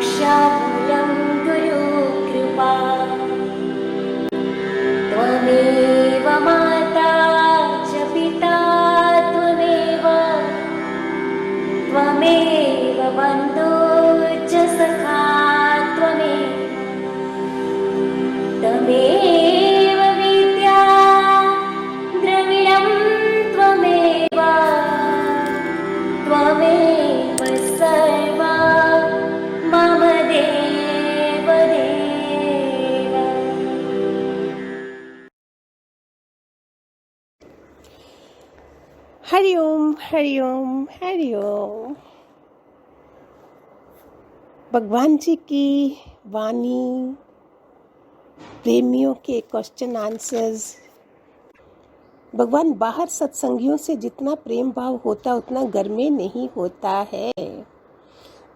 रक्षाबलं गुरुकृपा त्वमेव माता च पिता त्वमेव बन्धो च सखा त्वमेव विद्या द्रविणं त्वमेव सर्वा मम देव देव। हरिओम हरिओम हरिओम। भगवान जी की वाणी, प्रेमियों के क्वेश्चन आंसर्स। भगवान बाहर सत्संगियों से जितना प्रेम भाव होता उतना घर में नहीं होता है।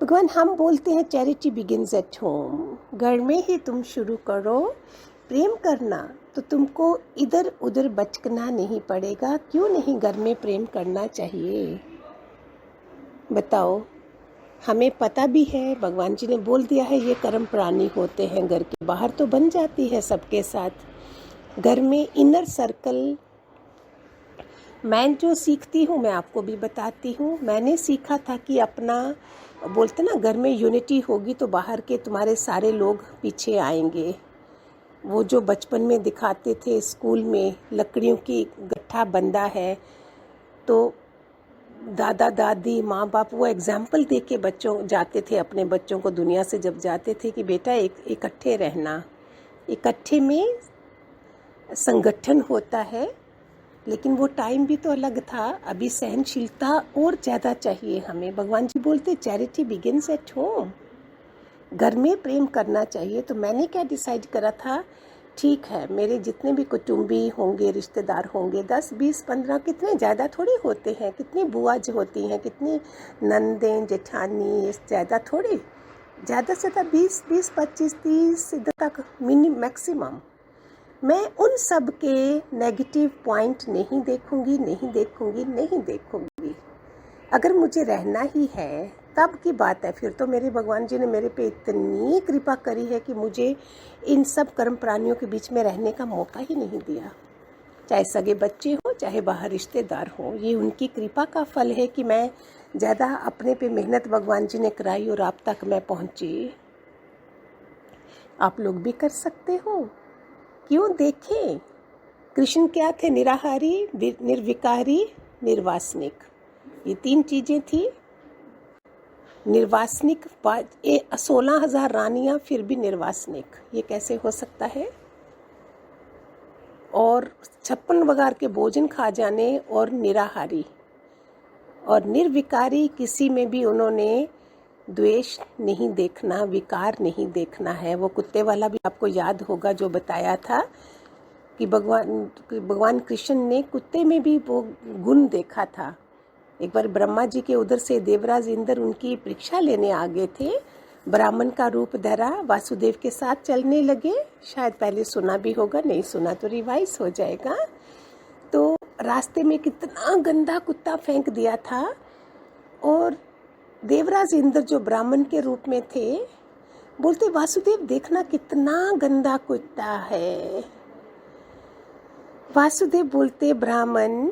भगवान हम बोलते हैं चैरिटी बिगिंस एट होम। घर में ही तुम शुरू करो प्रेम करना, तो तुमको इधर उधर भटकना नहीं पड़ेगा। क्यों नहीं घर में प्रेम करना चाहिए? बताओ। हमें पता भी है, भगवान जी ने बोल दिया है ये कर्म प्राणी होते हैं। घर के बाहर तो बन जाती है सबके साथ। घर में इनर सर्कल मैं जो सीखती हूँ मैं आपको भी बताती हूँ। मैंने सीखा था कि अपना बोलते ना, घर में यूनिटी होगी तो बाहर के तुम्हारे सारे लोग पीछे आएंगे। वो जो बचपन में दिखाते थे स्कूल में, लकड़ियों की गट्ठा बंधा है तो दादा दादी माँ बाप वो एग्जाम्पल दे के बच्चों जाते थे अपने बच्चों को दुनिया से जब जाते थे कि बेटा इकट्ठे रहना। इकट्ठे में संगठन होता है, लेकिन वो टाइम भी तो अलग था। अभी सहनशीलता और ज़्यादा चाहिए हमें। भगवान जी बोलते चैरिटी बिगिंस एट होम। घर में प्रेम करना चाहिए। तो मैंने क्या डिसाइड करा था, ठीक है मेरे जितने भी कुटुंबी होंगे, रिश्तेदार होंगे, 10 20 15, कितने ज़्यादा थोड़ी होते हैं। कितनी बुआज होती हैं, कितनी नंदें जेठानी, ज़्यादा थोड़ी। ज़्यादा से ज़्यादा 20 20 25 30 इधर तक मैक्सिमम। मैं उन सब के नेगेटिव पॉइंट नहीं देखूंगी। अगर मुझे रहना ही है तब की बात है। फिर तो मेरे भगवान जी ने मेरे पे इतनी कृपा करी है कि मुझे इन सब कर्म प्राणियों के बीच में रहने का मौका ही नहीं दिया। चाहे सगे बच्चे हो, चाहे बाहर रिश्तेदार हो, ये उनकी कृपा का फल है कि मैं ज़्यादा अपने पे मेहनत भगवान जी ने कराई और आप तक मैं पहुँची। आप लोग भी कर सकते हो। क्यों? देखें कृष्ण क्या थे, निराहारी, निर्विकारी, निर्वासनिक। ये 3 चीजें थी। निर्वासनिक 16,000 रानियां, फिर भी निर्वासनिक, ये कैसे हो सकता है? और 56 वगार के भोजन खा जाने, और निराहारी और निर्विकारी। किसी में भी उन्होंने द्वेष नहीं देखना, विकार नहीं देखना है। वो कुत्ते वाला भी आपको याद होगा जो बताया था कि भगवान कृष्ण ने कुत्ते में भी वो गुण देखा था। एक बार ब्रह्मा जी के उधर से देवराज इंद्र उनकी परीक्षा लेने आ गए थे। ब्राह्मण का रूप धरा, वासुदेव के साथ चलने लगे। शायद पहले सुना भी होगा, नहीं सुना तो रिवाइज हो जाएगा। तो रास्ते में कितना गंदा कुत्ता फेंक दिया था, और देवराज इंद्र जो ब्राह्मण के रूप में थे बोलते वासुदेव देखना कितना गंदा कुत्ता है। वासुदेव बोलते ब्राह्मण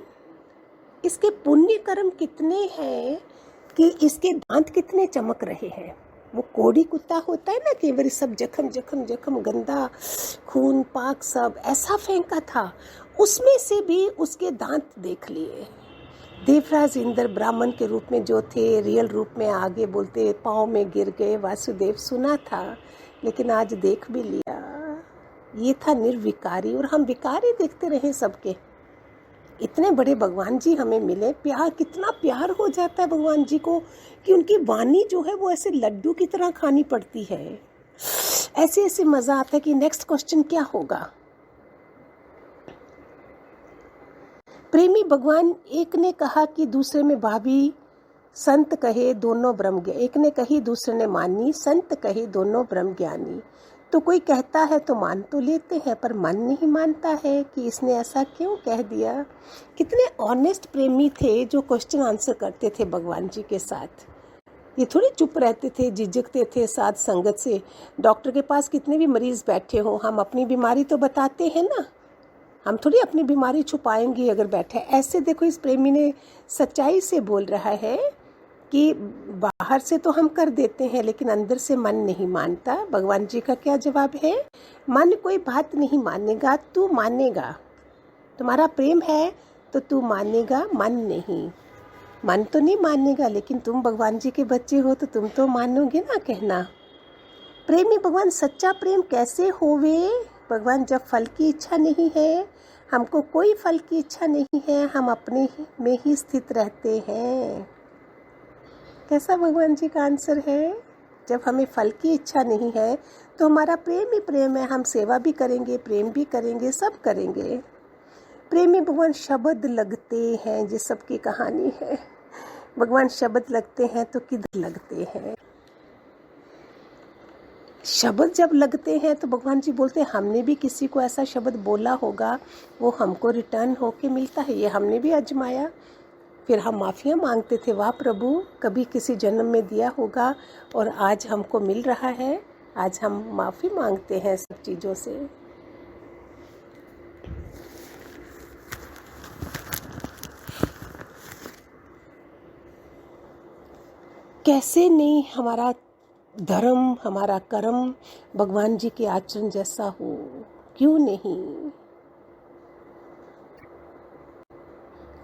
इसके पुण्य कर्म कितने हैं कि इसके दांत कितने चमक रहे हैं। वो कोड़ी कुत्ता होता है ना, केवल सब जख्म गंदा खून पाक सब ऐसा फेंका था, उसमें से भी उसके दांत देख लिए। देवराज इंद्र ब्राह्मण के रूप में जो थे, रियल रूप में आगे बोलते पाँव में गिर गए। वासुदेव सुना था लेकिन आज देख भी लिया। ये था निर्विकारी, और हम विकारी देखते रहे सबके। इतने बड़े भगवान जी हमें मिले, प्यार, कितना प्यार हो जाता है भगवान जी को कि उनकी वाणी जो है वो ऐसे लड्डू की तरह खानी पड़ती है। ऐसे मजा आता है कि नेक्स्ट क्वेश्चन क्या होगा। प्रेमी भगवान एक ने कहा कि दूसरे में भाभी, संत कहे दोनों ब्रह्म ज्ञानी। एक ने कही दूसरे ने मानी, संत कहे दोनों ब्रह्म ज्ञानी। तो कोई कहता है तो मान तो लेते हैं, पर मन नहीं मानता है कि इसने ऐसा क्यों कह दिया। कितने ऑनेस्ट प्रेमी थे जो क्वेश्चन आंसर करते थे भगवान जी के साथ। ये थोड़ी चुप रहते थे, झिझकते थे साथ संगत से। डॉक्टर के पास कितने भी मरीज बैठे हों, हम अपनी बीमारी तो बताते हैं ना, हम थोड़ी अपनी बीमारी छुपाएंगे अगर बैठे। ऐसे देखो इस प्रेमी ने सच्चाई से बोल रहा है कि बाहर से तो हम कर देते हैं लेकिन अंदर से मन नहीं मानता। भगवान जी का क्या जवाब है? मन कोई बात नहीं मानेगा, तू मानेगा। तुम्हारा प्रेम है तो तू मानेगा, मन नहीं। मन तो नहीं मानेगा लेकिन तुम भगवान जी के बच्चे हो तो तुम तो मानोगे ना। कहना प्रेमी भगवान सच्चा प्रेम कैसे होवे? भगवान जब फल की इच्छा नहीं है, हमको कोई फल की इच्छा नहीं है, हम अपने में ही स्थित रहते हैं। कैसा भगवान जी का आंसर है? जब हमें फल की इच्छा नहीं है तो हमारा प्रेम ही प्रेम है, हम सेवा भी करेंगे, प्रेम भी करेंगे, सब करेंगे। प्रेमी भगवान शब्द लगते हैं, ये सबकी कहानी है। भगवान शब्द लगते हैं तो किधर लगते हैं? शब्द जब लगते हैं तो भगवान जी बोलते हैं हमने भी किसी को ऐसा शब्द बोला होगा, वो हमको रिटर्न होके मिलता है। ये हमने भी आजमाया, फिर हम माफ़िया मांगते थे, वाह प्रभु कभी किसी जन्म में दिया होगा और आज हमको मिल रहा है। आज हम माफ़ी मांगते हैं सब चीज़ों से। कैसे नहीं हमारा धर्म, हमारा कर्म भगवान जी के आचरण जैसा हो, क्यों नहीं?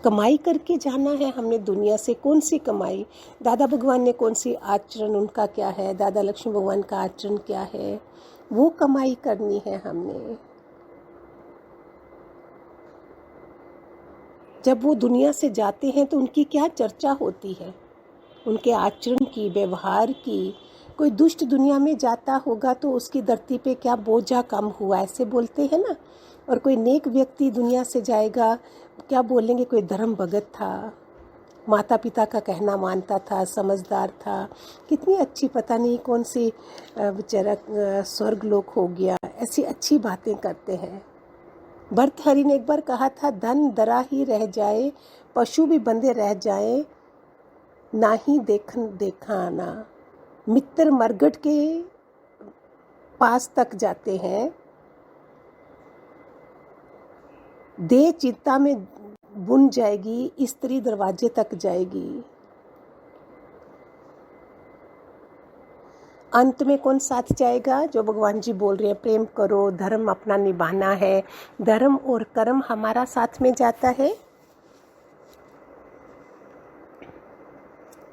कमाई करके जाना है हमने दुनिया से। कौन सी कमाई? दादा भगवान ने कौन सी आचरण, उनका क्या है? दादा लक्ष्मी भगवान का आचरण क्या है? वो कमाई करनी है हमने। जब वो दुनिया से जाते हैं तो उनकी क्या चर्चा होती है? उनके आचरण की, व्यवहार की। कोई दुष्ट दुनिया में जाता होगा तो उसकी धरती पे क्या बोझा कम हुआ, ऐसे बोलते हैं ना। और कोई नेक व्यक्ति दुनिया से जाएगा, क्या बोलेंगे? कोई धर्म भगत था, माता पिता का कहना मानता था, समझदार था, कितनी अच्छी, पता नहीं कौन सी बेचारा स्वर्ग लोक हो गया। ऐसी अच्छी बातें करते हैं। भर्तहरि ने एक बार कहा था, धन दरा ही रह जाए, पशु भी बंधे रह जाए, ना ही देखाना। मित्र मरगट के पास तक जाते हैं, देह चिंता में बुन जाएगी, स्त्री दरवाजे तक जाएगी। अंत में कौन साथ जाएगा? जो भगवान जी बोल रहे हैं, प्रेम करो, धर्म अपना निभाना है। धर्म और कर्म हमारा साथ में जाता है,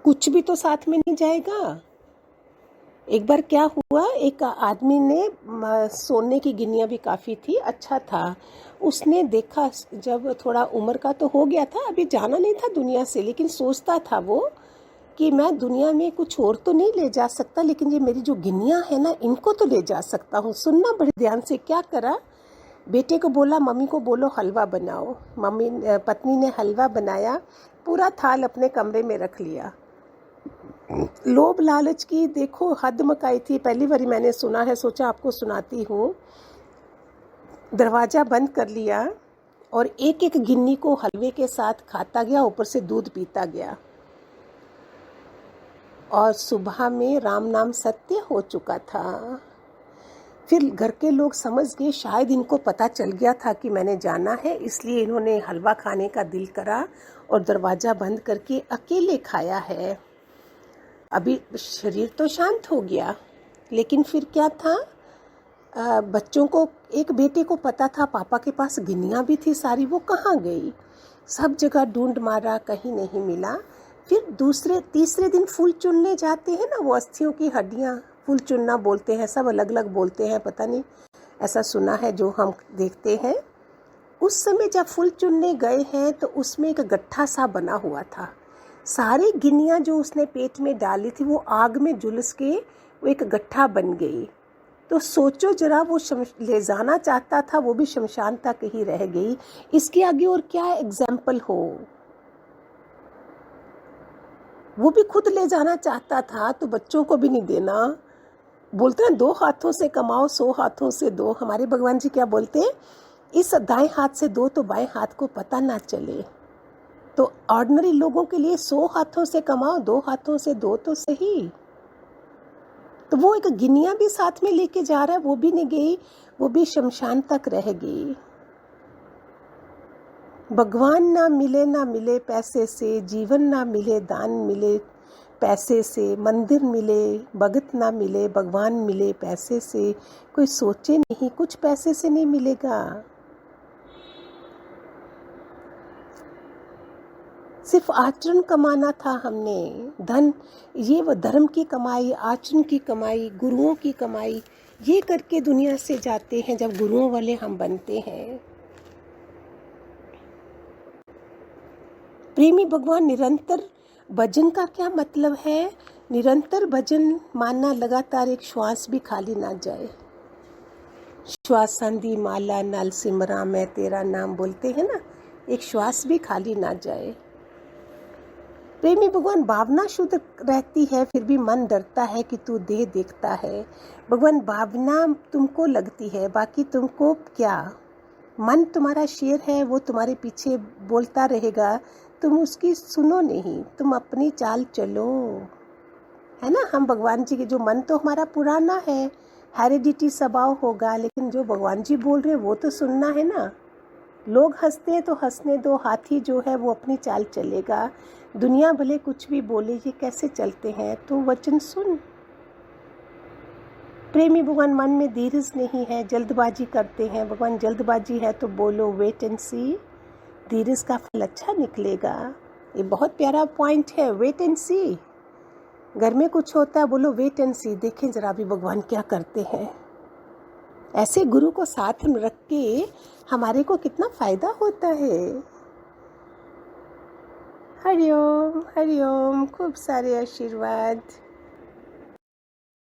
कुछ भी तो साथ में नहीं जाएगा। एक बार क्या हुआ, एक आदमी ने, सोने की गिनिया भी काफ़ी थी, अच्छा था। उसने देखा, जब थोड़ा उम्र का तो हो गया था, अभी जाना नहीं था दुनिया से, लेकिन सोचता था वो कि मैं दुनिया में कुछ और तो नहीं ले जा सकता, लेकिन ये मेरी जो गिनिया है ना, इनको तो ले जा सकता हूँ। सुनना बड़े ध्यान से। क्या करा, बेटे को बोला, मम्मी को बोलो हलवा बनाओ। पत्नी ने हलवा बनाया, पूरा थाल अपने कमरे में रख लिया। लोभ लालच की देखो हद मकाई थी। पहली बारी मैंने सुना है, सोचा आपको सुनाती हूँ। दरवाज़ा बंद कर लिया और एक एक गिन्नी को हलवे के साथ खाता गया, ऊपर से दूध पीता गया। और सुबह में राम नाम सत्य हो चुका था। फिर घर के लोग समझ गए, शायद इनको पता चल गया था कि मैंने जाना है, इसलिए इन्होंने हलवा खाने का दिल करा और दरवाज़ा बंद करके अकेले खाया है। अभी शरीर तो शांत हो गया, लेकिन फिर क्या था, बच्चों को, एक बेटे को पता था पापा के पास गिनियाँ भी थी सारी, वो कहाँ गई? सब जगह ढूंढ मारा, कहीं नहीं मिला। फिर दूसरे तीसरे दिन फूल चुनने जाते हैं ना, वो अस्थियों की हड्डियाँ, फूल चुनना बोलते हैं, सब अलग अलग बोलते हैं, पता नहीं, ऐसा सुना है जो हम देखते हैं। उस समय जब फूल चुनने गए हैं तो उसमें एक गट्ठा सा बना हुआ था। सारी गिनियाँ जो उसने पेट में डाली थी वो आग में झुलस के वो एक गट्ठा बन गई। तो सोचो जरा, वो ले जाना चाहता था, वो भी शमशान तक ही रह गई। इसके आगे और क्या एग्जाम्पल हो? वो भी खुद ले जाना चाहता था तो बच्चों को भी नहीं देना। बोलते हैं 2 हाथों से कमाओ 100 हाथों से दो। हमारे भगवान जी क्या बोलते हैं, इस दाएं हाथ से दो तो बाएं हाथ को पता ना चले। तो ऑर्डिनरी लोगों के लिए 100 हाथों से कमाओ, 2 हाथों से 2 तो सही। तो वो एक गिनिया भी साथ में लेके जा रहा है, वो भी नहीं गई, वो भी शमशान तक रह गई। भगवान ना मिले पैसे से, जीवन ना मिले दान मिले पैसे से, मंदिर मिले भगत ना मिले, भगवान मिले पैसे से। कोई सोचे नहीं कुछ पैसे से नहीं मिलेगा। सिर्फ आचरण कमाना था हमने, धन, ये वो धर्म की कमाई, आचरण की कमाई, गुरुओं की कमाई, ये करके दुनिया से जाते हैं जब गुरुओं वाले हम बनते हैं। प्रेमी भगवान निरंतर भजन का क्या मतलब है? निरंतर भजन मानना लगातार एक श्वास भी खाली ना जाए। श्वास संधि माला नाल सिमरा मैं तेरा नाम बोलते हैं ना, एक श्वास भी खाली ना जाए। प्रेमी भगवान भावना शुद्ध रहती है फिर भी मन डरता है कि तू देह देखता है। भगवान भावना तुमको लगती है, बाकी तुमको क्या। मन तुम्हारा शेर है, वो तुम्हारे पीछे बोलता रहेगा, तुम उसकी सुनो नहीं, तुम अपनी चाल चलो, है ना। हम भगवान जी के, जो मन तो हमारा पुराना है, हेरिडिटी स्वभाव होगा, लेकिन जो भगवान जी बोल रहे हैं वो तो सुनना है ना। लोग हंसते हैं तो हंसने दो, हाथी जो है वो अपनी चाल चलेगा। दुनिया भले कुछ भी बोले, ये कैसे चलते हैं, तो वचन सुन। प्रेमी भगवान मन में धीरज नहीं है, जल्दबाजी करते हैं। भगवान जल्दबाजी है तो बोलो वेट एंड सी, धीरज का फल अच्छा निकलेगा। ये बहुत प्यारा पॉइंट है, वेट एंड सी। घर में कुछ होता है, बोलो वेट एंड सी, देखें जरा भी भगवान क्या करते हैं। ऐसे गुरु को साथ में रख के हमारे को कितना फायदा होता है। हरिओम हरिओम, खूब सारे आशीर्वाद।